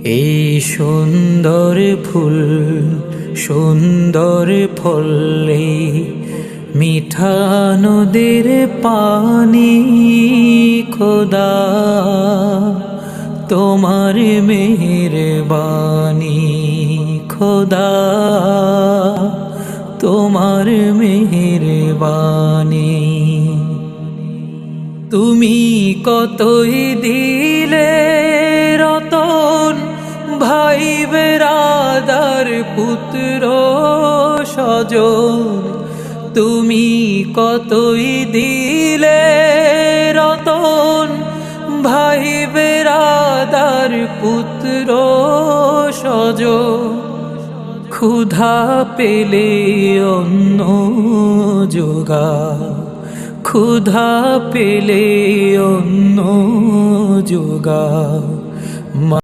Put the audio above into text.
এই সুন্দর ফুল সুন্দর ফলে মিঠা নদীর পানি খোদা তোমার মেহেরবানি খোদা তোমার মেহেরবানি তুমি কতই দিলে রতন ভাই বেরাদার পুত্র স্বজন তুমি কতই দিলে রতন ভাই বেরাদার পুত্র স্বজন ক্ষুধা পেলে অন্ন যোগাও ক্ষুধা পেলে অন্ন যোগাও।